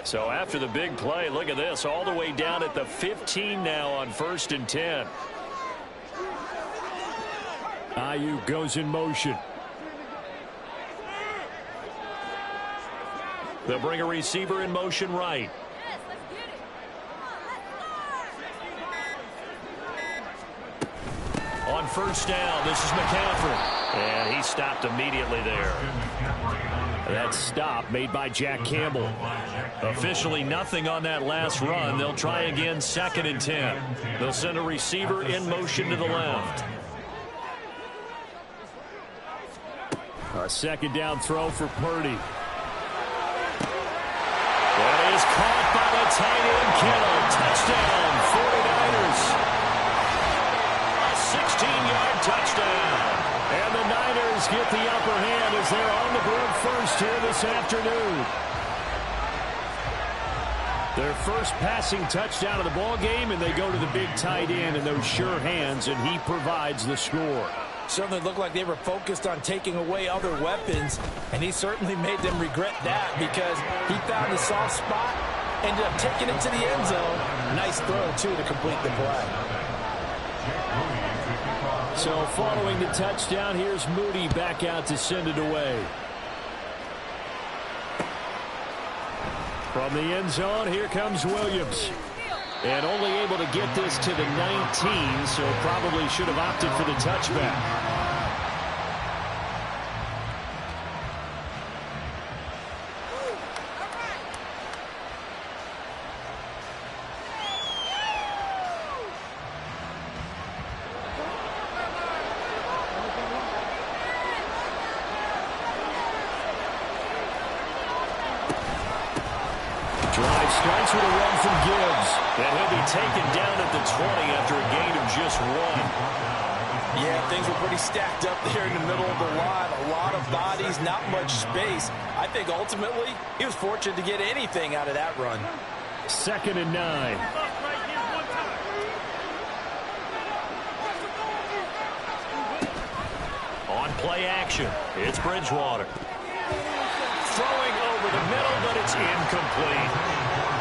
So after the big play, look at this, all the way down at the 15 now on 1st and 10. Ayuk goes in motion. They'll bring a receiver in motion right. On 1st down, this is McCaffrey. And he stopped immediately there. That stop made by Jack Campbell. Officially nothing on that last run. They'll try again 2nd and 10. They'll send a receiver in motion to the left. A 2nd down throw for Purdy. That is caught by the tight end, Kittle. Touchdown, 49ers. A 16-yard touchdown. And the Niners get the upper hand as they're on the board first here this afternoon. Their first passing touchdown of the ball game, and they go to the big tight end in those sure hands, and he provides the score. Certainly looked like they were focused on taking away other weapons, and he certainly made them regret that because he found the soft spot, ended up taking it to the end zone. Nice throw, too, to complete the play. So following the touchdown, here's Moody back out to send it away. From the end zone, here comes Williams. And only able to get this to the 19, so probably should have opted for the touchback. Drive starts with a run from Gibbs. And he'll be taken down at the 20 after a gain of just 1. Yeah, things were pretty stacked up there in the middle of the line. A lot of bodies, not much space. I think ultimately he was fortunate to get anything out of that run. 2nd and 9. On play action, it's Bridgewater. Throwing over the middle, but it's incomplete.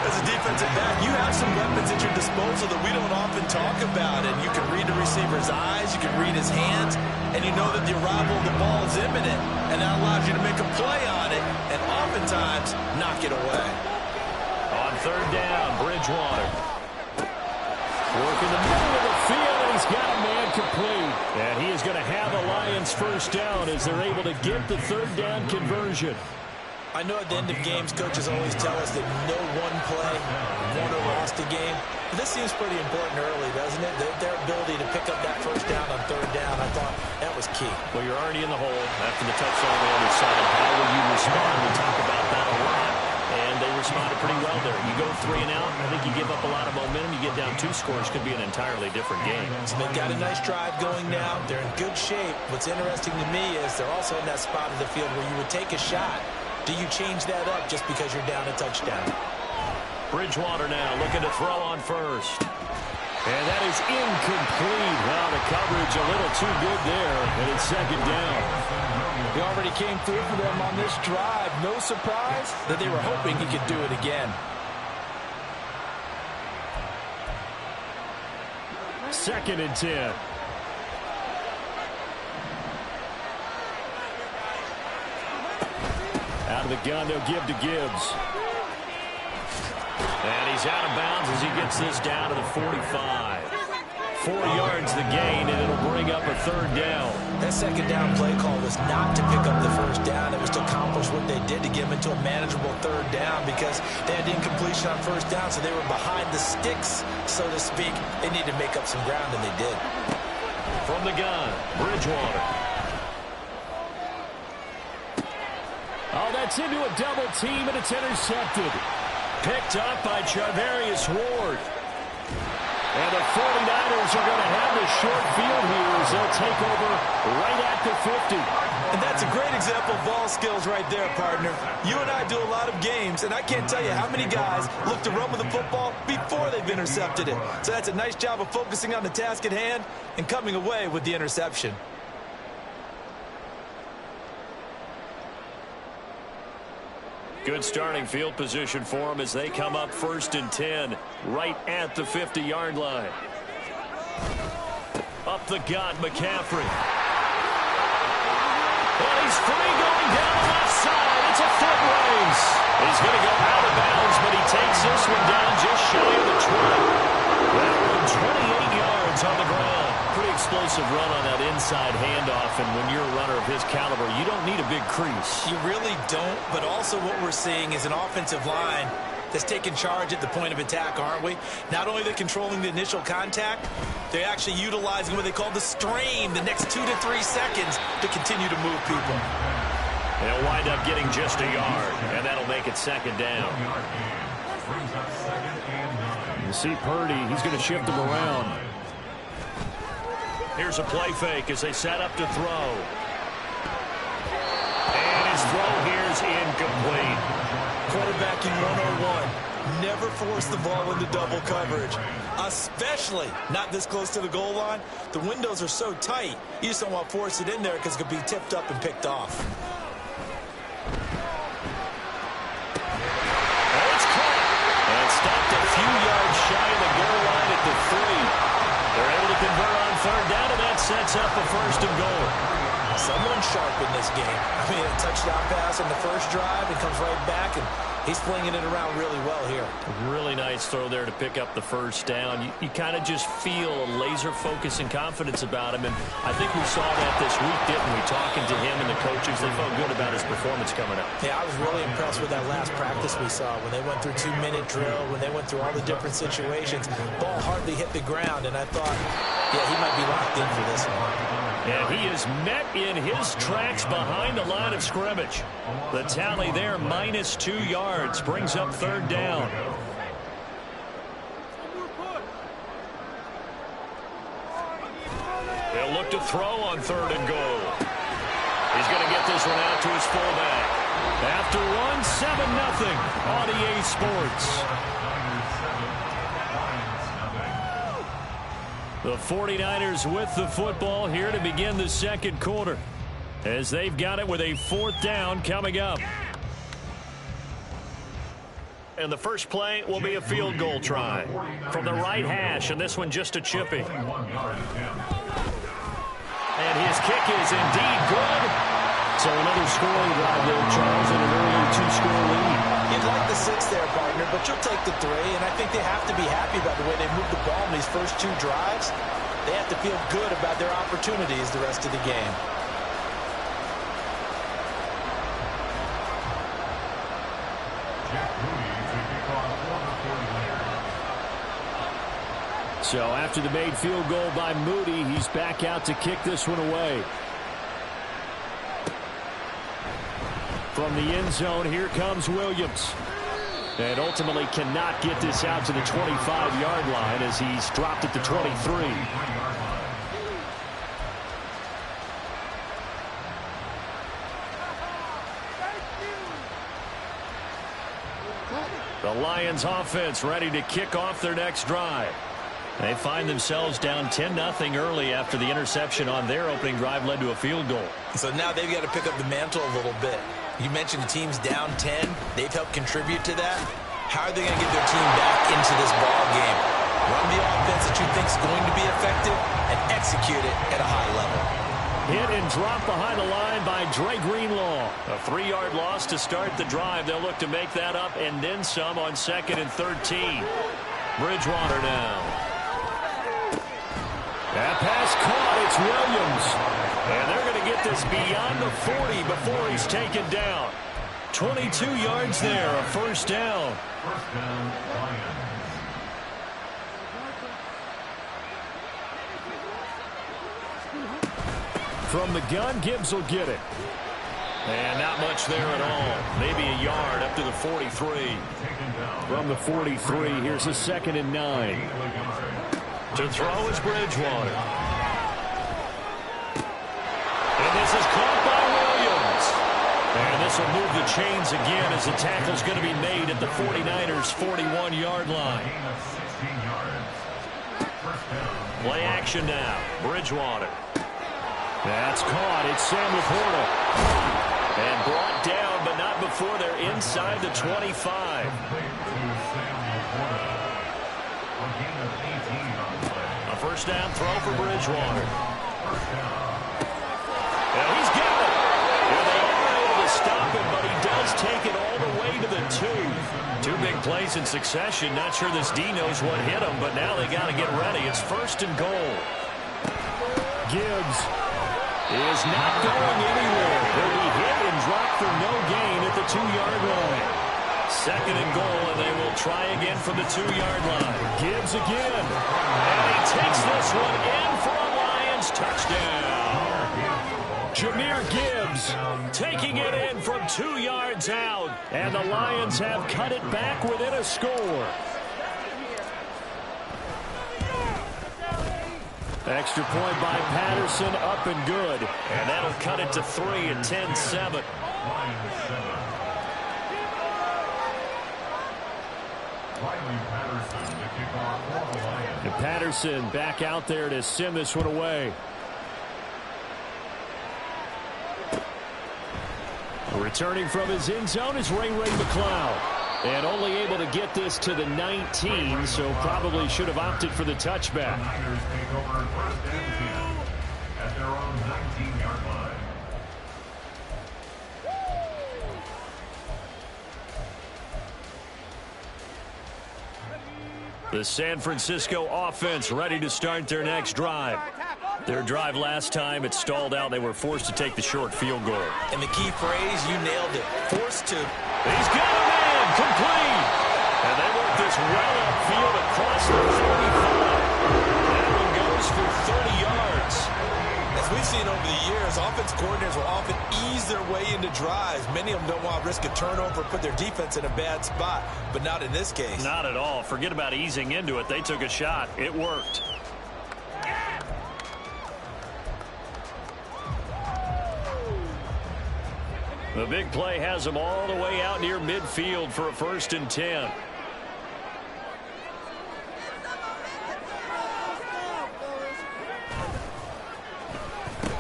As a defensive back, you have some weapons at your disposal that we don't often talk about. And you can read the receiver's eyes, you can read his hands, and you know that the arrival of the ball is imminent. And that allows you to make a play on it and oftentimes knock it away. On 3rd down, Bridgewater. Working the middle of the field, and he's got a man complete. And he is going to have the Lions 1st down as they're able to get the 3rd down conversion. I know at the end of games, coaches always tell us that no one play won or lost a game. But this seems pretty important early, doesn't it? Their ability to pick up that 1st down on 3rd down, I thought that was key. Well, you're already in the hole after the touchdown on the other side. How will you respond? We talk about that a lot. And they responded pretty well there. You go 3 and out, I think you give up a lot of momentum. You get down 2 scores, could be an entirely different game. So they've got a nice drive going now. They're in good shape. What's interesting to me is they're also in that spot of the field where you would take a shot. Do you change that up just because you're down a touchdown? Bridgewater now looking to throw on 1st. And that is incomplete. Well, the coverage a little too good there, and it's 2nd down. He already came through for them on this drive. No surprise that they were hoping he could do it again. 2nd and 10. Out of the gun, they'll give to Gibbs. And he's out of bounds as he gets this down to the 45. 4 yards the gain, and it'll bring up a 3rd down. That 2nd down play call was not to pick up the 1st down. It was to accomplish what they did to get them into a manageable 3rd down because they had incompletion on 1st down, so they were behind the sticks, so to speak. They needed to make up some ground, and they did. From the gun, Bridgewater. Oh, that's into a double team, and it's intercepted. Picked up by Charvarius Ward. And the 49ers are going to have the short field here as they'll take over right at the 50. And that's a great example of ball skills right there, partner. You and I do a lot of games, and I can't tell you how many guys look to run with the football before they've intercepted it. So that's a nice job of focusing on the task at hand and coming away with the interception. Good starting field position for them as they come up 1st and 10 right at the 50-yard line. Up the gut, McCaffrey. And he's free going down the left side. It's a foot race. He's going to go out of bounds, but he takes this one down just shy of the 20. That one, 28 yards on the ground. Pretty explosive run on that inside handoff, and when you're a runner of his caliber, you don't need a big crease. You really don't, but also what we're seeing is an offensive line that's taking charge at the point of attack, aren't we? Not only are they controlling the initial contact, they're actually utilizing what they call the strain, the next 2 to 3 seconds, to continue to move people. They'll wind up getting just a yard, and that'll make it 2nd down. You see Purdy, he's going to shift him around. Here's a play fake as they set up to throw. And his throw here is incomplete. Quarterbacking 101. Never force the ball into double coverage, especially not this close to the goal line. The windows are so tight, you just don't want to force it in there because it could be tipped up and picked off. Oh, it's caught. And stopped a few yards shy of the goal line at the 3. They're able to convert on 3rd down, and that sets up a 1st and goal. Someone sharp in this game. I mean, a touchdown pass on the first drive and comes right back, and he's flinging it around really well here. Really nice throw there to pick up the 1st down. You kind of just feel a laser focus and confidence about him, and I think we saw that this week, didn't we? Talking to him and the coaches, they felt good about his performance coming up. Yeah, I was really impressed with that last practice we saw when they went through 2-minute drill, when they went through all the different situations. Ball hardly hit the ground, and I thought, yeah, he might be locked in for this one. And he is met in his tracks behind the line of scrimmage. The tally there, minus 2 yards, brings up 3rd down. They'll look to throw on 3rd and goal. He's going to get this one out to his fullback. After one, 7-0 on EA Sports. The 49ers with the football here to begin the 2nd quarter, as they've got it with a 4th down coming up. And the first play will be a field goal try from the right hash, and this one just a chippy. And his kick is indeed good. So another scoring drive there, Charles, and an early 2-score lead. You'd like the 6 there, partner, but you'll take the 3, and I think they have to be happy about the way they moved the ball in these first 2 drives. They have to feel good about their opportunities the rest of the game. So after the made field goal by Moody, he's back out to kick this one away. From the end zone, here comes Williams. And ultimately cannot get this out to the 25-yard line as he's dropped at the 23. The Lions offense ready to kick off their next drive. They find themselves down 10-0 early after the interception on their opening drive led to a field goal. So now they've got to pick up the mantle a little bit. You mentioned the team's down 10. They've helped contribute to that. How are they going to get their team back into this ball game? Run the offense that you think is going to be effective and execute it at a high level. Hit and drop behind the line by Dre Greenlaw. A 3-yard loss to start the drive. They'll look to make that up and then some on 2nd and 13. Bridgewater now. That pass caught. It's Williams. And they're going to get this beyond the 40 before he's taken down. 22 yards there, a 1st down. From the gun, Gibbs will get it. And not much there at all. Maybe a yard up to the 43. From the 43, here's a 2nd and 9. To throw is Bridgewater. And this is caught by Williams. And this will move the chains again as the tackle's going to be made at the 49ers' 41-yard line. Play action now. Bridgewater. That's caught. It's Sam Laporta. And brought down, but not before they're inside the 25. A first down throw for Bridgewater. And he's got it. And they are able to stop him, but he does take it all the way to the 2. 2 big plays in succession. Not sure this D knows what hit him, but now they got to get ready. It's first and goal. Gibbs is not going anywhere. He'll be hit and dropped for no gain at the 2-yard line. Second and goal, and they will try again from the 2-yard line. Gibbs again. And he takes this one in for a Lions touchdown. Jahmyr Gibbs taking it in from 2 yards out. And the Lions have cut it back within a score. Extra point by Patterson, up and good. And that'll cut it to 3 at 10-7. And Patterson back out there to send this one away. Returning from his end zone is Ray McCloud. And only able to get this to the 19, so probably should have opted for the touchback. The San Francisco offense ready to start their next drive. Their drive last time, it stalled out. They were forced to take the short field goal. And the key phrase, you nailed it. Forced to. He's got a man, complete. And they work this well upfield across the 35. That one goes for 30 yards. As we've seen over the years, offense coordinators will often ease their way into drives. Many of them don't want to risk a turnover, put their defense in a bad spot, but not in this case. Not at all. Forget about easing into it. They took a shot. It worked. The big play has them all the way out near midfield for a 1st and 10.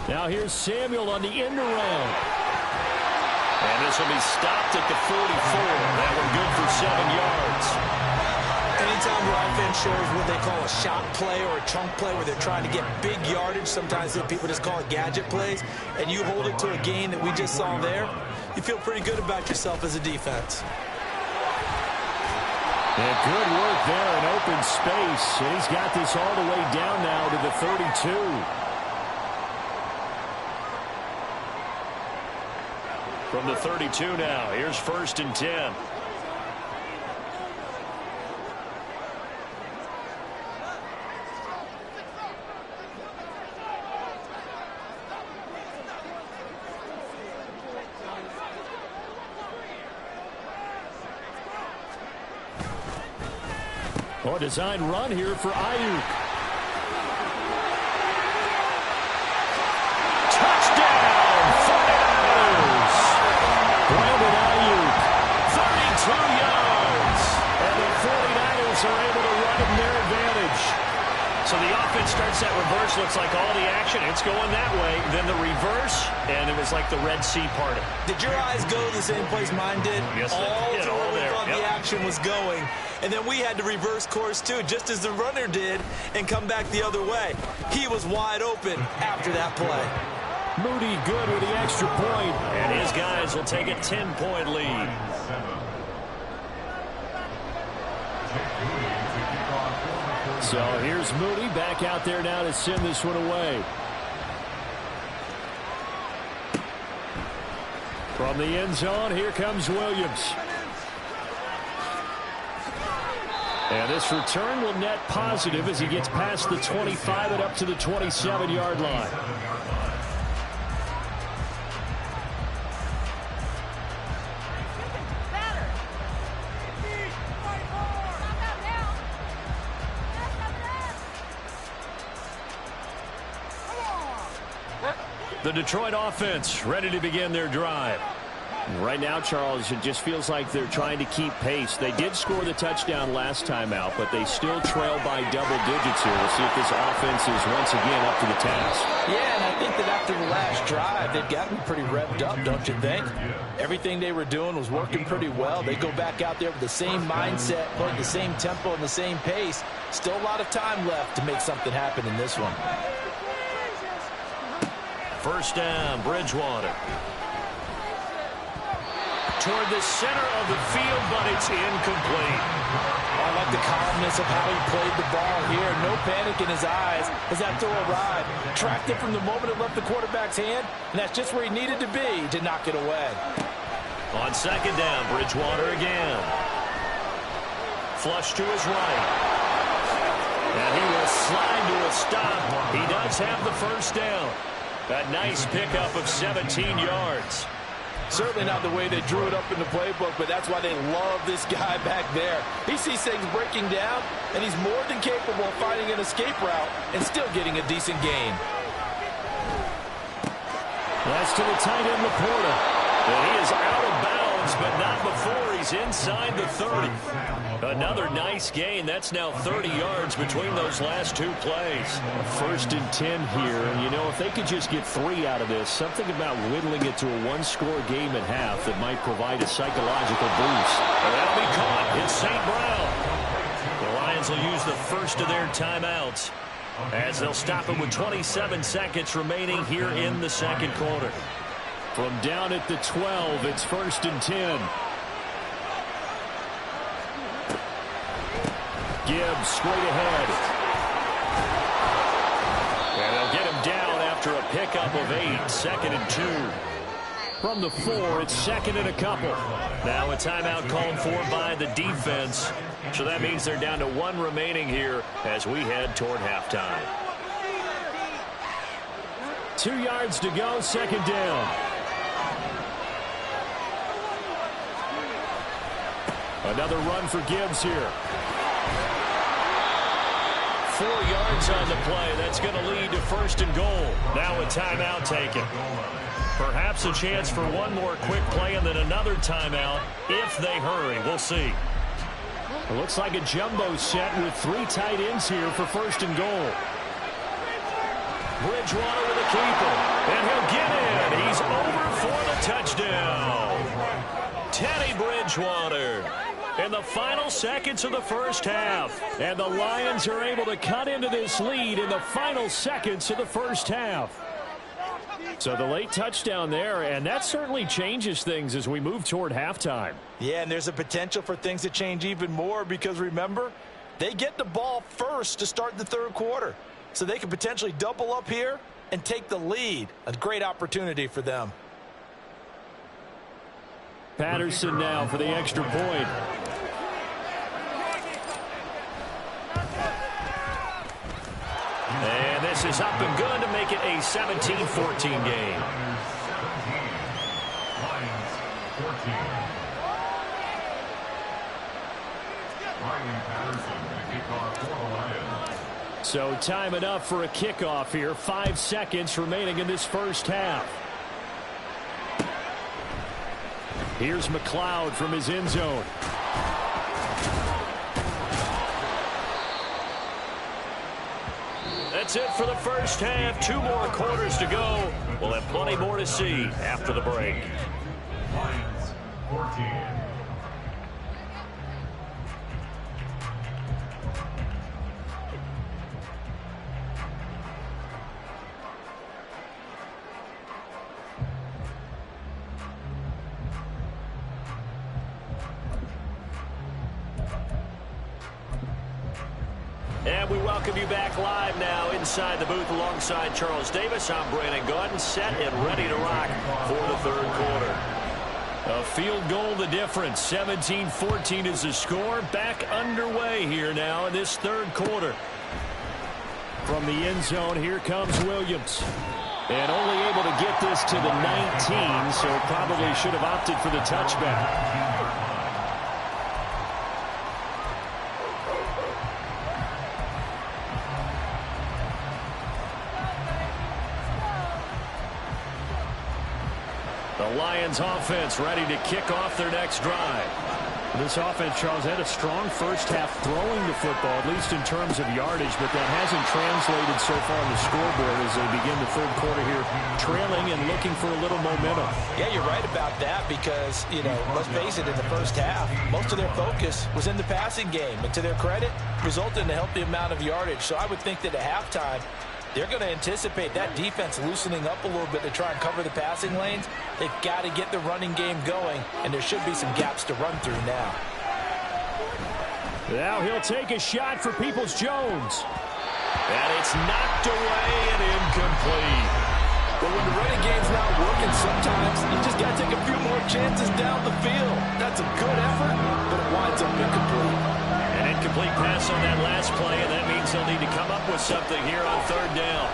Now here's Samuel on the end around. And this will be stopped at the 44. That one good for 7 yards. Anytime your offense shows what they call a shot play or a chunk play where they're trying to get big yardage, sometimes people just call it gadget plays, and you hold it to a gain that we just saw there, you feel pretty good about yourself as a defense. And good work there in open space. And he's got this all the way down now to the 32. From the 32 now, here's 1st and 10. Oh, design run here for Ayuk. Touchdown, 49ers. Brandon Ayuk. 32 yards. And the 49ers are able to run in their advantage. So the offense starts that reverse. Looks like all the action. It's going that way. Then the reverse, and it was like the Red Sea parted. Did your eyes go to the same place mine did? Yes, all they did. to where All we there. thought Yep. the action was going. And then we had to reverse course, too, just as the runner did, and come back the other way. He was wide open after that play. Moody good with the extra point. And his guys will take a 10-point lead. So here's Moody back out there now to send this one away. From the end zone, here comes Williams. And this return will net positive as he gets past the 25 and up to the 27-yard line. The Detroit offense ready to begin their drive. Right now, Charles, it just feels like they're trying to keep pace. They did score the touchdown last time out, but they still trail by double digits here. We'll see if this offense is once again up to the task. Yeah, and I think that after the last drive, they've gotten pretty revved up, don't you think? Everything they were doing was working pretty well. They go back out there with the same mindset, playing the same tempo and the same pace. Still a lot of time left to make something happen in this one. First down, Bridgewater. Toward the center of the field, but it's incomplete. I like the calmness of how he played the ball here. No panic in his eyes as that throw arrived. Tracked it from the moment it left the quarterback's hand, and that's just where he needed to be to knock it away. On second down, Bridgewater again. Flush to his right. And he will slide to a stop. He does have the first down. A nice pickup of 17 yards. Certainly not the way they drew it up in the playbook, but that's why they love this guy back there. He sees things breaking down, and he's more than capable of finding an escape route and still getting a decent gain. That's to the tight end, Laporta. And he is out of bounds, but not before he's inside the 30. Another nice gain. That's now 30 yards between those last two plays. First and 10 here. And, you know, if they could just get 3 out of this, something about whittling it to a one-score game at half that might provide a psychological boost. And that'll be caught. It's St. Brown. The Lions will use the first of their timeouts as they'll stop it with 27 seconds remaining here in the second quarter. From down at the 12, it's first and 10. Gibbs straight ahead. And they'll get him down after a pickup of 8. Second and 2. From the 4, it's second and a couple. Now a timeout called for by the defense. So that means they're down to 1 remaining here as we head toward halftime. 2 yards to go, second down. Another run for Gibbs here. 4 yards on the play. That's going to lead to first and goal. Now a timeout taken. Perhaps a chance for one more quick play and then another timeout if they hurry. We'll see. It looks like a jumbo set with 3 tight ends here for first and goal. Bridgewater with a keeper. And he'll get in. He's over for the touchdown. Teddy Bridgewater. In the final seconds of the first half. And the Lions are able to cut into this lead in the final seconds of the first half. So the late touchdown there, and that certainly changes things as we move toward halftime. Yeah, and there's a potential for things to change even more because, remember, they get the ball first to start the third quarter. So they could potentially double up here and take the lead. A great opportunity for them. Patterson now for the extra point. And this is up and good to make it a 17-14 game. So time enough for a kickoff here. 5 seconds remaining in this first half. Here's McLeod from his end zone. That's it for the first half. 2 more quarters to go. We'll have plenty more to see after the break. Lions 14. And we welcome you back live now inside the booth alongside Charles Davis. I'm Brandon Gaudin, set and ready to rock for the third quarter. A field goal the difference. 17-14 is the score. Back underway here now in this third quarter. From the end zone, here comes Williams. And only able to get this to the 19, so probably should have opted for the touchback. The Lions offense ready to kick off their next drive. This offense, Charles, had a strong first half throwing the football, at least in terms of yardage, but that hasn't translated so far on the scoreboard as they begin the third quarter here, trailing and looking for a little momentum. Yeah, you're right about that because, let's face it, in the first half, most of their focus was in the passing game. And to their credit, resulted in a healthy amount of yardage. So I would think that at halftime, they're going to anticipate that defense loosening up a little bit to try and cover the passing lanes. They've got to get the running game going, and there should be some gaps to run through now. Now he'll take a shot for Peoples-Jones. And it's knocked away and incomplete. But when the running game's not working, sometimes you just got to take a few more chances down the field. That's a good effort, but it winds up incomplete. An incomplete pass on that last play, and that means they'll need to come up with something here on third down.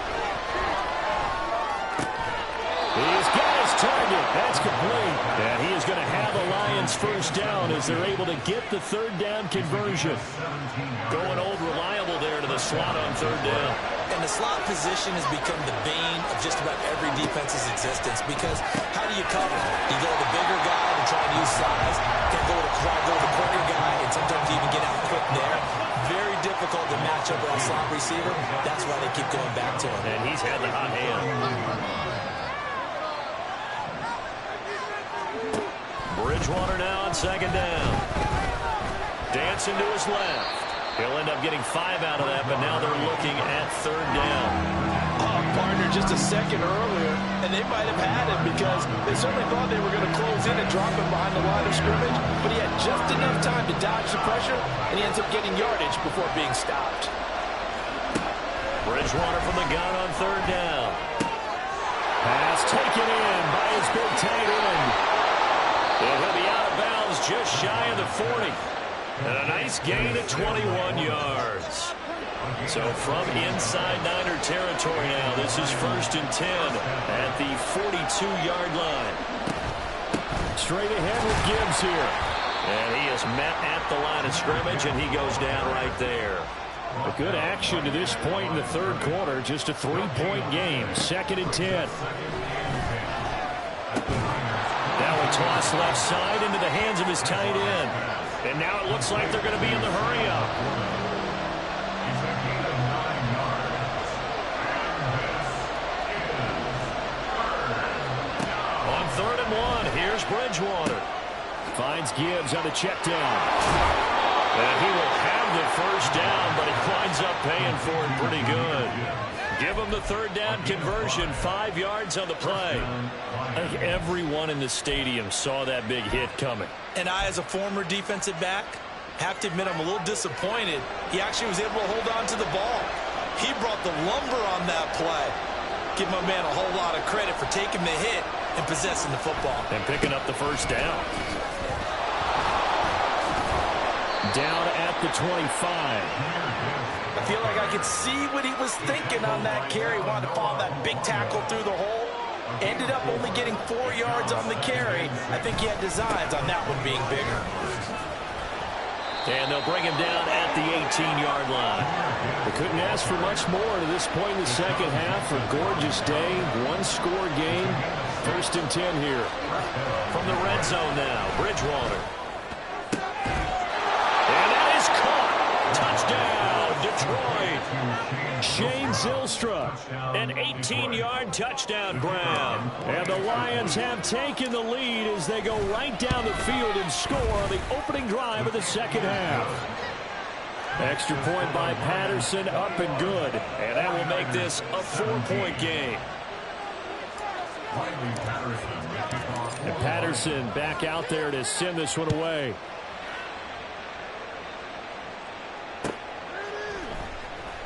He's got his target. That's complete. And he is going to have the Lions first down as they're able to get the third down conversion. Going old reliable there to the slot on third down. And the slot position has become the bane of just about every defense's existence because how do you cover? You go to the bigger guy to try and use size. Can go to the quicker guy and sometimes even get out quick there. Very difficult to match up with a slot receiver. That's why they keep going back to him. And he's had the hot hand. Bridgewater now on second down. Dancing to his left. He'll end up getting 5 out of that, but now they're looking at third down. Partner just a second earlier, and they might have had him because they certainly thought they were going to close in and drop him behind the line of scrimmage, but he had just enough time to dodge the pressure, and he ends up getting yardage before being stopped. Bridgewater from the gun on third down. Pass taken in by his big tight end. And he'll be out of bounds just shy of the 40. And a nice gain of 21 yards. So from inside Niner territory now, this is 1st and 10 at the 42-yard line. Straight ahead with Gibbs here. And he is met at the line of scrimmage, and he goes down right there. A good action to this point in the third quarter. Just a 3-point game. 2nd and 10. Now a toss left side into the hands of his tight end. And now it looks like they're going to be in the hurry-up. On 3rd and 1, here's Bridgewater. Finds Gibbs on the check down. And he will have the first down, but he winds up paying for it pretty good. Give him the third down conversion, 5 yards on the play. I think everyone in the stadium saw that big hit coming. And I, as a former defensive back, have to admit I'm a little disappointed. He actually was able to hold on to the ball. He brought the lumber on that play. Give my man a whole lot of credit for taking the hit and possessing the football. And picking up the first down. Down at the 25. I feel like I could see what he was thinking on that carry. Wanted to follow that big tackle through the hole. Ended up only getting 4 yards on the carry. I think he had designs on that one being bigger. And they'll bring him down at the 18-yard line. They couldn't ask for much more to this point in the second half. A gorgeous day, one-score game. 1st and 10 here. From the red zone now, Bridgewater. And that is caught. Touchdown, Detroit. Shane Zylstra. An 18-yard touchdown grab. And the Lions have taken the lead as they go right down the field and score on the opening drive of the second half. Extra point by Patterson, up and good. And that will make this a 4-point game. And Patterson back out there to send this one away.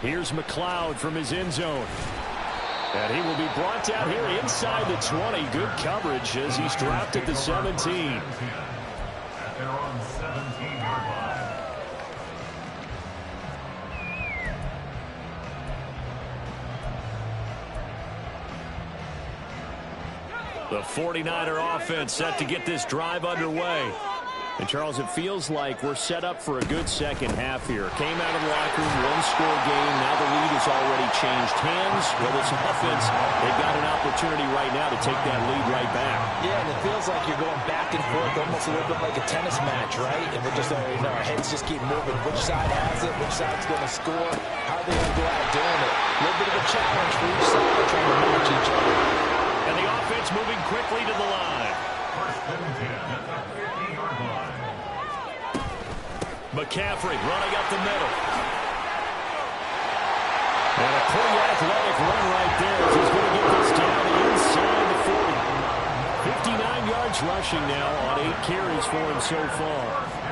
Here's McLeod from his end zone. And he will be brought down here inside the 20. Good coverage as he's dropped at the 17. The 49er offense set to get this drive underway. And, Charles, it feels like we're set up for a good second half here. Came out of the locker room, one-score game. Now the lead has already changed hands. Well, this offense, they've got an opportunity right now to take that lead right back. Yeah, and it feels like you're going back and forth, almost a little bit like a tennis match, right? And we're just, our heads just keep moving. Which side has it? Which side's going to score? How are they going to go out doing it? A little bit of a challenge for each side, trying to match each other. And the offense moving quickly to the line. First and 10 at the 50-yard line. McCaffrey running up the middle. And a pretty athletic run right there as he's going to get this down inside the 40. 59 yards rushing now on 8 carries for him so far.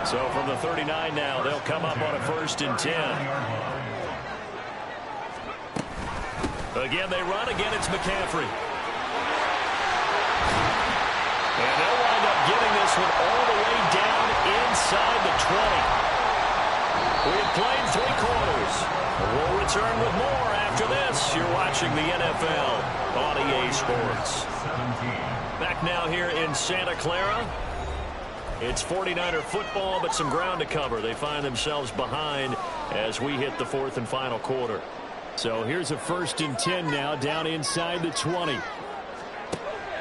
So from the 39 now, they'll come up on a 1st and 10. Again, they run. Again, it's McCaffrey. And they'll wind up getting this one all the way down inside the 20. We have played 3 quarters. We'll return with more after this. You're watching the NFL on EA Sports. Back now here in Santa Clara. It's 49er football, but some ground to cover. They find themselves behind as we hit the 4th and final quarter. So here's a 1st and 10 now, down inside the 20.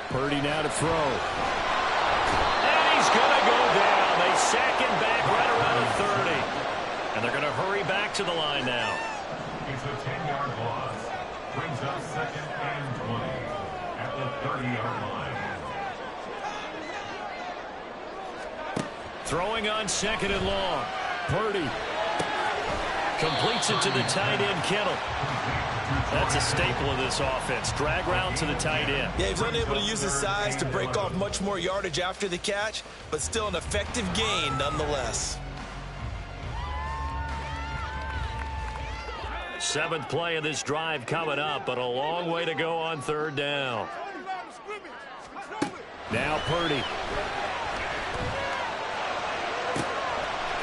Purdy now to throw. And he's going to go down. They sack him back right around the 30. And they're going to hurry back to the line now. It's a 10-yard loss. Brings up 2nd and 20 at the 30-yard line. Throwing on 2nd and long. Purdy completes it to the tight end, Kittle. That's a staple of this offense. Drag route to the tight end. Yeah, he's unable to use his size to break off much more yardage after the catch, but still an effective gain nonetheless. 7th play of this drive coming up, but a long way to go on 3rd down. Now Purdy.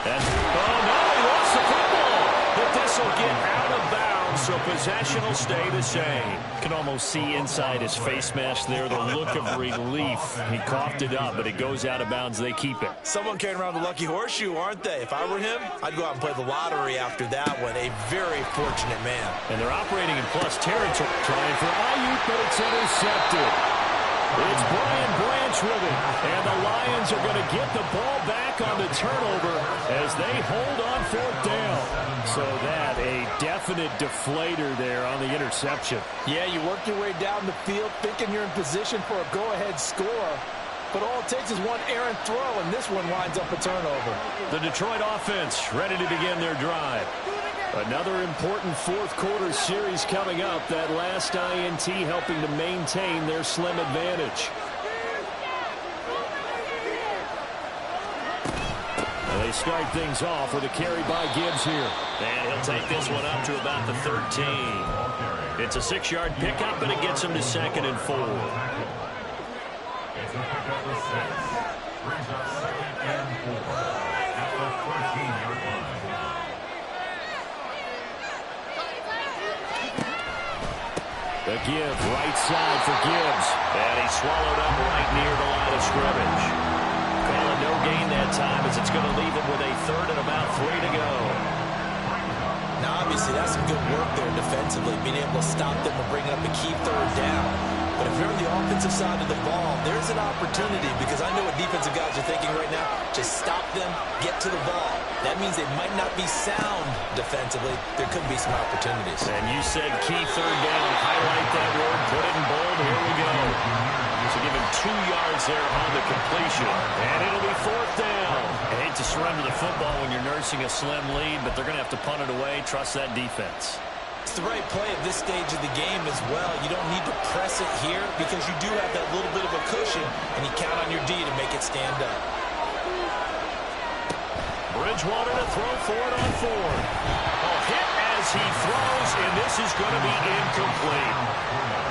And, oh no, he lost the football. But this will get out of bounds, so possession will stay the same. You can almost see inside his face mask there the look of relief. He coughed it up, but it goes out of bounds. They keep it. Someone carrying around the lucky horseshoe, aren't they? If I were him, I'd go out and play the lottery after that one. A very fortunate man. And they're operating in plus territory. Trying for Ayuk, but it's intercepted. It's Brian Branch with it. And the Lions are going to get the ball back on the turnover as they hold on 4th down. So that a definite deflator there on the interception. Yeah, you work your way down the field thinking you're in position for a go-ahead score. But all it takes is one errant throw, and this one winds up a turnover. The Detroit offense ready to begin their drive. Another important 4th quarter series coming up. That last INT helping to maintain their slim advantage. And they start things off with a carry by Gibbs here. And he'll take this one up to about the 13. It's a 6-yard pickup, and it gets him to 2nd and 4. It's a pickup of 6. Brings up 2nd and 4 at the 13-yard line. The give, right side for Gibbs. And he swallowed up right near the line of scrimmage. Calling no gain that time as it's going to leave him with a 3rd and about 3 to go. Now, obviously, that's some good work there defensively, being able to stop them and bring up a key 3rd down. But if you're on the offensive side of the ball, there's an opportunity, because I know what defensive guys are thinking right now. Just stop them, get to the ball. That means they might not be sound defensively. There could be some opportunities. And you said key 3rd down. Highlight that word. Put it in bold. Here we go. So give him 2 yards there on the completion. And it'll be 4th down. I hate to surrender the football when you're nursing a slim lead, but they're going to have to punt it away. Trust that defense. It's the right play at this stage of the game as well. You don't need to press it here because you do have that little bit of a cushion, and you count on your D to make it stand up. Bridgewater to throw for it on 4th. A hit as he throws, and this is going to be incomplete.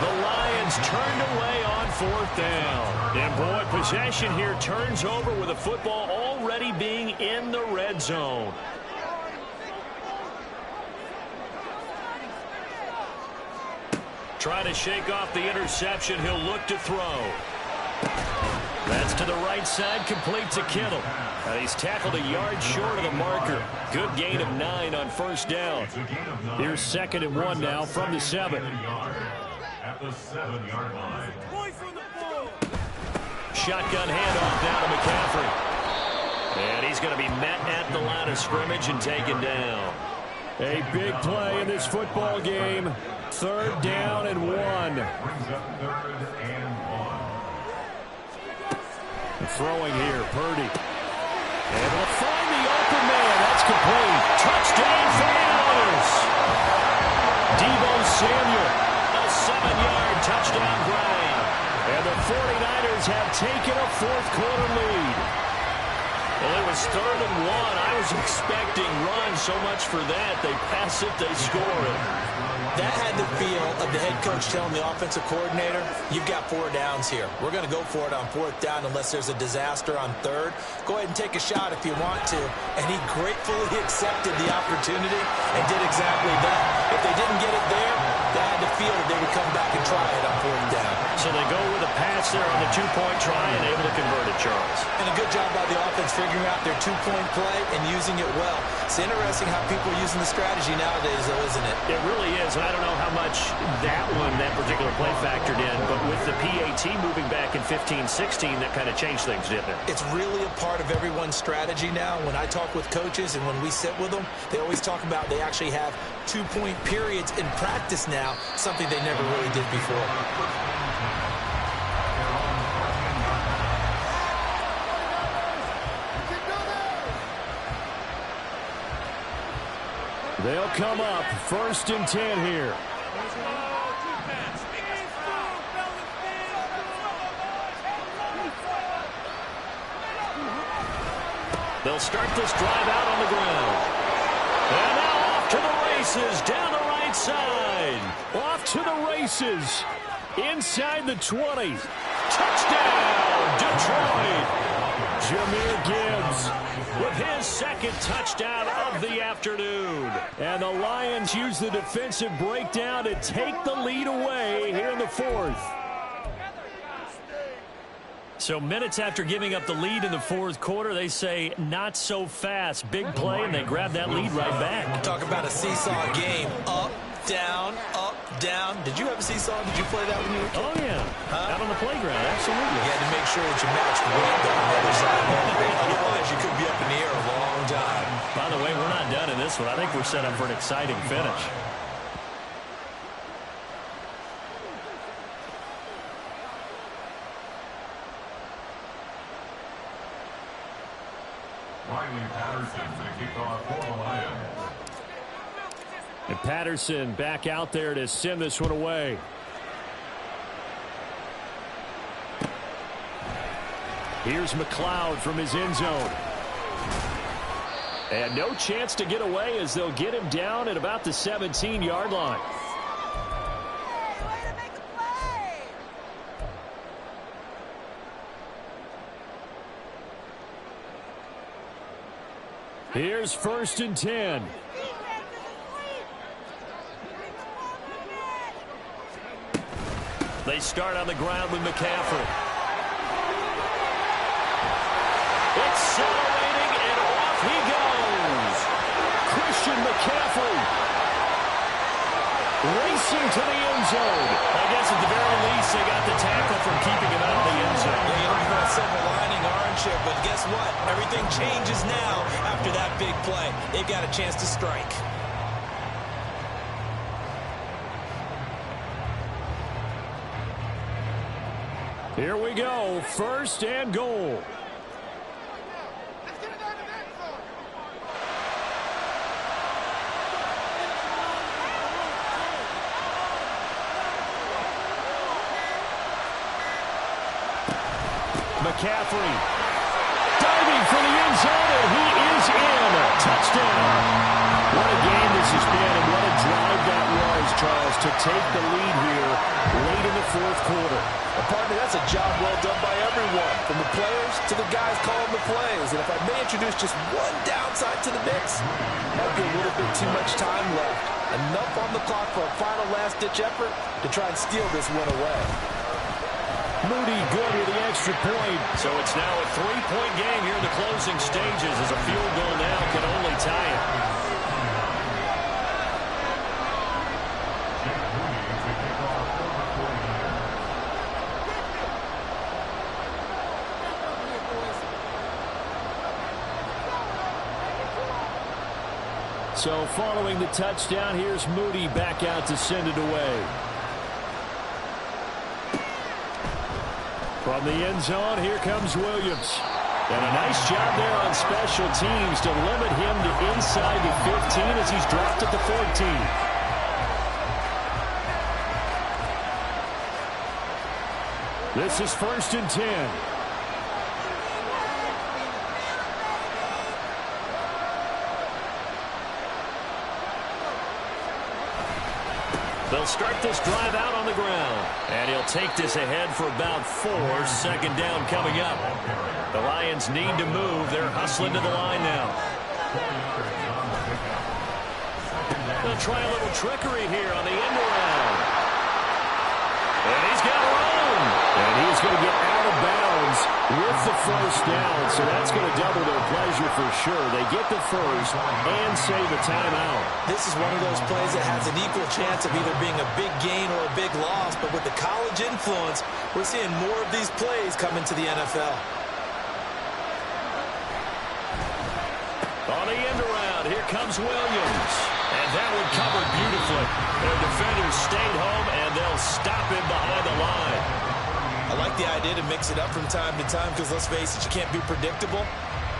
The Lions turned away on 4th down. And boy, possession here turns over with the football already being in the red zone. Trying to shake off the interception. He'll look to throw. That's to the right side, complete to Kittle. He's tackled a yard short of the marker. Good gain of 9 on first down. Here's 2nd and 1 now from the 7. At the 7-yard line. Shotgun handoff now to McCaffrey. And he's going to be met at the line of scrimmage and taken down. A big play in this football game. 3rd down and 1. Brings up 3rd and 1. Throwing here, Purdy. Able to find the open man. That's complete. Touchdown for the Oilers. Deebo Samuel. A 7-yard touchdown grab. And the 49ers have taken a 4th quarter lead. Well, it was 3rd and 1. I was expecting run so much for that. They pass it, they score it. That had the feel of the head coach telling the offensive coordinator, you've got 4 downs here. We're going to go for it on 4th down unless there's a disaster on 3rd. Go ahead and take a shot if you want to. And he gratefully accepted the opportunity and did exactly that. If they didn't get it there, they had the feel that they would come back and try it on 4th down. So they go with a pass there on the 2-point try and able to convert it, Charles. And a good job by the offense figuring out their 2-point play and using it well. It's interesting how people are using the strategy nowadays, though, isn't it? It really is. I don't know how much that particular play factored in, but with the PAT moving back in 15-16, that kind of changed things, didn't it? It's really a part of everyone's strategy now. When I talk with coaches and when we sit with them, they always talk about they actually have 2-point periods in practice now, something they never really did before. They'll come up 1st and 10 here. They'll start this drive out on the ground. And now off to the races down the right side. Off to the races. Inside the 20. Touchdown, Detroit. Jahmyr Gibbs with his 2nd touchdown of the afternoon. And the Lions use the defensive breakdown to take the lead away here in the 4th. So minutes after giving up the lead in the 4th quarter, they say not so fast. Big play, and they grab that lead right back. Talk about a seesaw game. Up, down, up, down. Did you have a seesaw? Did you play that when you were a kid? Oh, yeah. Out on the playground, absolutely. You had to make sure that you matched weight on the other side. Otherwise, you could be up in the air a long time. By the way, we're not done in this one. I think we're set up for an exciting finish. Riley Patterson to kick off for the Lions. And Patterson back out there to send this one away. Here's McLeod from his end zone. And no chance to get away as they'll get him down at about the 17-yard line. Here's 1st and 10. They start on the ground with McCaffrey. Accelerating, and off he goes. Christian McCaffrey racing to the end zone. I guess at the very least they got the tackle from keeping him out of the end zone. Yeah, you don't even have silver lining, aren't you? But guess what? Everything changes now after that big play. They've got a chance to strike. Here we go. 1st and goal. McCaffrey diving for the end zone, and he is in. Touchdown. What a game this has been, and what a drive that was, Charles, to take the lead here late in the 4th quarter. Partner, that's a job well done by everyone, from the players to the guys calling the plays. And if I may introduce just one downside to the mix, might be a little bit too much time left. Enough on the clock for a final last-ditch effort to try and steal this one away. Moody good with the extra point. So it's now a 3-point game here in the closing stages as a field goal now can only tie it. So following the touchdown, here's Moody back out to send it away. From the end zone, here comes Williams. And a nice job there on special teams to limit him to inside the 15 as he's dropped at the 14. This is 1st and 10. They'll start this drive out on the ground. And he'll take this ahead for about 4. 2nd down coming up. The Lions need to move. They're hustling to the line now. They'll try a little trickery here on the end around. And he's got room. And he's going to get out of bounds with the 1st down. So that's going to double their pleasure for sure. They get the 1st and save a timeout. This is one of those plays that has an equal chance of either being a big gain or a big loss. But with the college influence, we're seeing more of these plays come into the NFL. On the end around, here comes Williams. And that one covered beautifully. Their defenders stayed home, and they'll stop him behind the line. I like the idea to mix it up from time to time because, let's face it, you can't be predictable.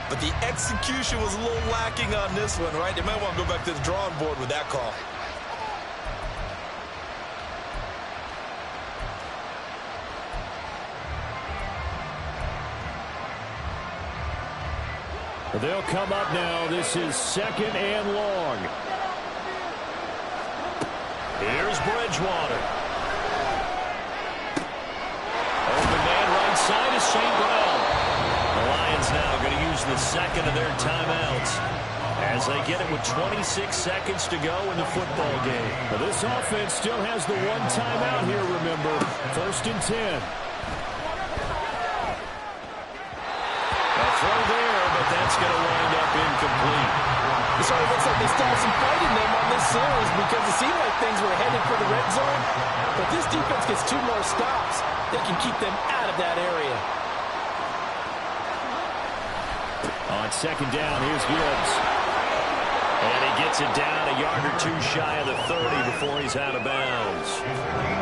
But the execution was a little lacking on this one, right? They might want to go back to the drawing board with that call. They'll come up now. This is 2nd and long. Here's Bridgewater. Open man right side is St. Brown. The Lions now going to use the 2nd of their timeouts as they get it with 26 seconds to go in the football game. Well, this offense still has the 1 timeout here, remember. 1st and 10. A throw there, but that's going to wind up incomplete. It sort of looks like they still have some fight in them on this series because it seemed like things were headed for the red zone. But this defense gets 2 more stops. They can keep them out of that area. On 2nd down, here's Gibbs. And he gets it down a yard or 2 shy of the 30 before he's out of bounds.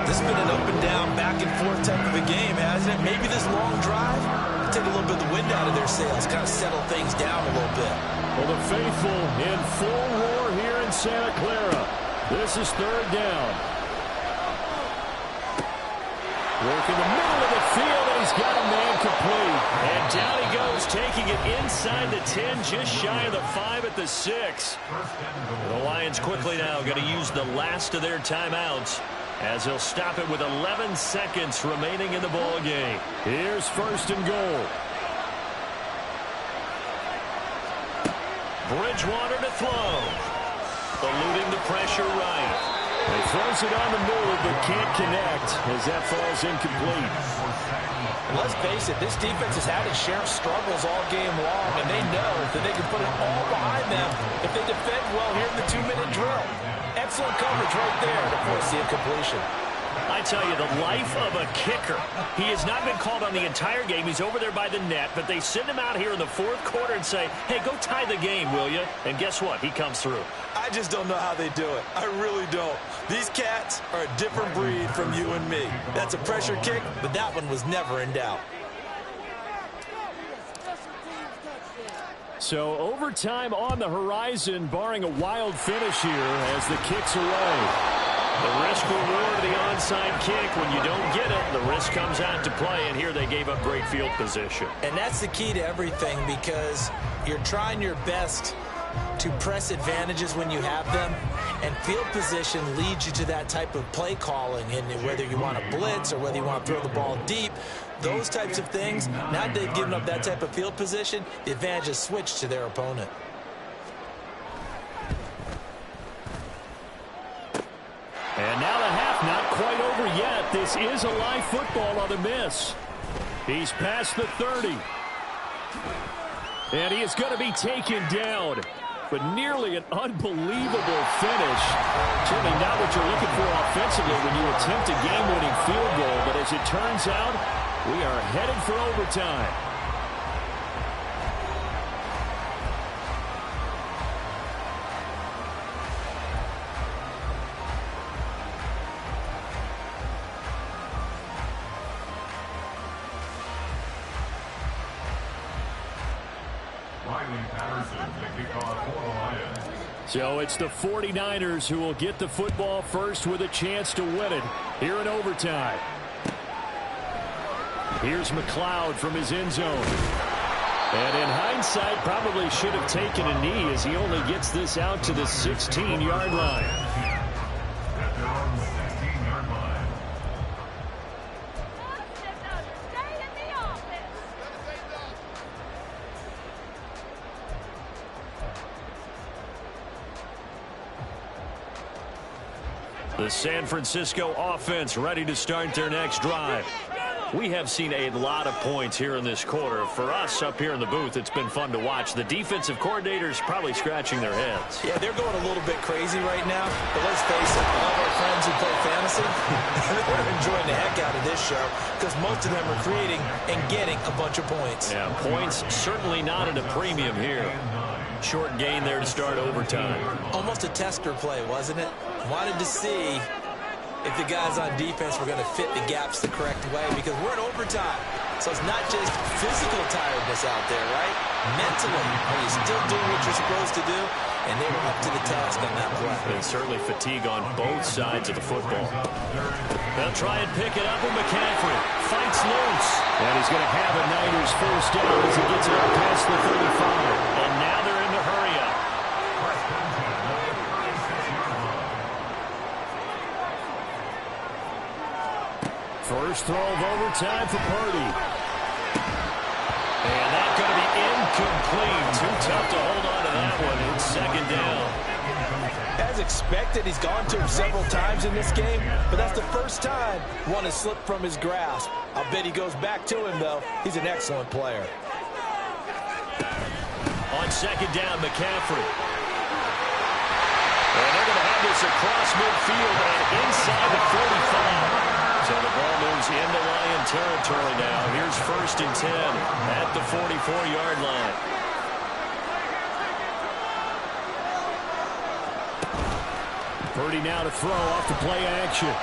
This has been an up and down, back and forth type of a game, hasn't it? Maybe this long drive will take a little bit of the wind out of their sails, kind of settle things down a little bit. Well, the faithful in full roar here in Santa Clara. This is 3rd down. Work in the middle of the field, and he's got a man complete. And down he goes, taking it inside the 10, just shy of the 5 at the 6. The Lions quickly now going to use the last of their timeouts as they'll stop it with 11 seconds remaining in the ball game. Here's 1st and goal. Bridgewater to throw. Eluding the pressure right. He throws it on the move, but can't connect as that falls incomplete. Let's face it, this defense has had its share of struggles all game long, and they know that they can put it all behind them if they defend well here in the 2-minute drill. Excellent coverage right there to force the incompletion. I tell you, the life of a kicker. He has not been called on the entire game. He's over there by the net, but they send him out here in the 4th quarter and say, hey, go tie the game, will you? And guess what? He comes through. I just don't know how they do it. I really don't. These cats are a different breed from you and me. That's a pressure kick, but that one was never in doubt. So overtime on the horizon, barring a wild finish here as the kick's away. The risk-reward of the onside kick, when you don't get it, the risk comes out to play, and here they gave up great field position. And that's the key to everything because you're trying your best to press advantages when you have them, and field position leads you to that type of play calling, and whether you want to blitz or whether you want to throw the ball deep, those types of things, now that they've given up that type of field position, the advantage is switched to their opponent. And now the half not quite over over yet. This is a live football on the miss. He's past the 30. And he is going to be taken down. But nearly an unbelievable finish. Certainly not what you're looking for offensively when you attempt a game-winning field goal. But as it turns out, we are headed for overtime. So it's the 49ers who will get the football first with a chance to win it here in overtime. Here's McLeod from his end zone. And in hindsight, probably should have taken a knee as he only gets this out to the 16-yard line. The San Francisco offense ready to start their next drive. We have seen a lot of points here in this quarter. For us up here in the booth, it's been fun to watch. The defensive coordinators probably scratching their heads. Yeah, they're going a little bit crazy right now. But let's face it, all of our friends who play fantasy, they're enjoying the heck out of this show because most of them are creating and getting a bunch of points. Yeah, points certainly not at a premium here. Short gain there to start overtime. Almost a tester play, wasn't it? Wanted to see if the guys on defense were going to fit the gaps the correct way because we're in overtime. So it's not just physical tiredness out there, right? Mentally, are you still doing what you're supposed to do? And they were up to the task on that play. And certainly fatigue on both sides of the football. They'll try and pick it up with McCaffrey. Fights loose. And he's going to have a Niners first down as he gets it up past the 35. And now they're in the hurry up. First throw of overtime for Purdy. And that's going to be incomplete. Too tough to hold on to that one. It's second down. As expected, he's gone to him several times in this game, but that's the first time one has slipped from his grasp. I'll bet he goes back to him, though. He's an excellent player. On second down, McCaffrey. And they're going to have this across midfield and inside the 45. So the ball moves into Lion territory now. Here's first and 10 at the 44-yard line. Purdy now to throw off the play action.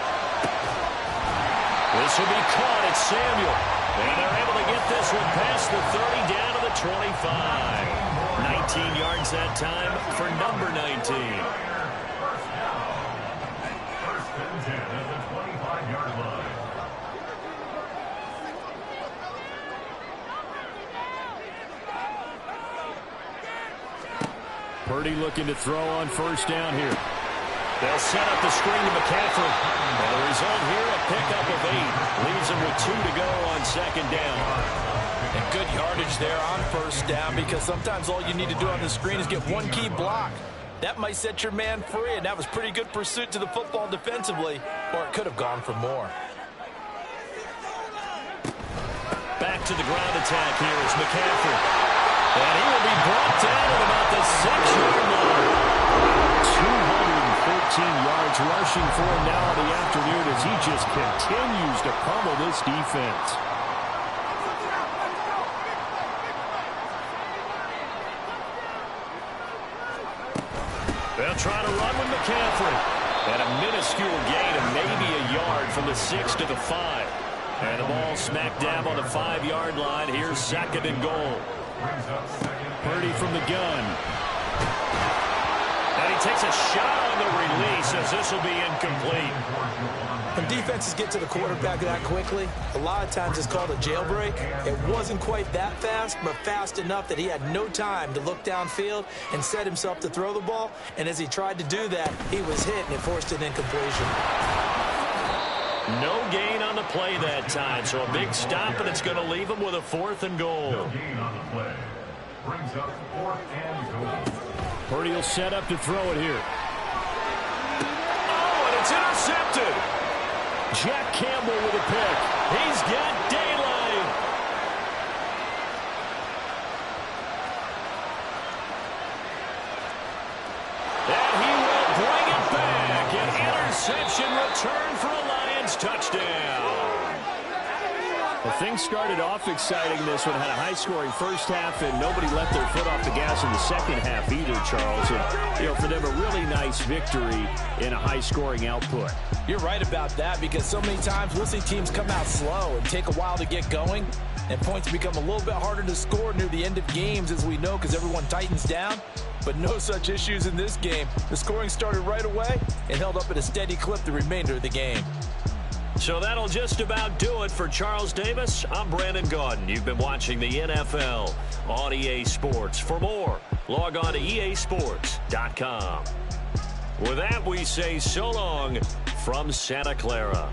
This will be caught. It's Samuel. And they're able to get this one past the 30 down to the 25. 19 yards that time for number 19. First and 10 at the 25-yard line. Purdy looking to throw on first down here. They'll set up the screen to McCaffrey. And the result here, a pickup of 8. Leaves him with 2 to go on second down. And good yardage there on first down because sometimes all you need to do on the screen is get one key block. That might set your man free, and that was pretty good pursuit to the football defensively, or it could have gone for more. Back to the ground attack here is McCaffrey. And he will be brought down at about the 6-yard line. 214 yards rushing for him now in the afternoon as he just continues to pummel this defense. They'll try to run with McCaffrey. And a minuscule gain of maybe a yard from the 6 to the 5. And the ball smack dab on the 5-yard line. Here's second and goal. Purdy from the gun. And he takes a shot on the release as this will be incomplete. When defenses get to the quarterback that quickly, a lot of times it's called a jailbreak. It wasn't quite that fast, but fast enough that he had no time to look downfield and set himself to throw the ball. And as he tried to do that, he was hit and it forced an incompletion. No gain on the play that time, so a big stop, and it's going to leave him with a 4th and goal. No gain on the play. Brings up 4th and goal. Purdy will set up to throw it here. Oh, and it's intercepted. Jack Campbell with a pick. He's got daylight. And he will bring it back. An interception return for a Lions touchdown. Well, things started off exciting. This one had a high-scoring first half, and nobody let their foot off the gas in the second half either, Charles. And, for them, a really nice victory in a high-scoring output. You're right about that, because so many times we'll see teams come out slow and take a while to get going, and points become a little bit harder to score near the end of games, as we know, because everyone tightens down. But no such issues in this game. The scoring started right away and held up at a steady clip the remainder of the game. So that'll just about do it for Charles Davis. I'm Brandon Gaudin. You've been watching the NFL on EA Sports. For more, log on to easports.com. With that, we say so long from Santa Clara.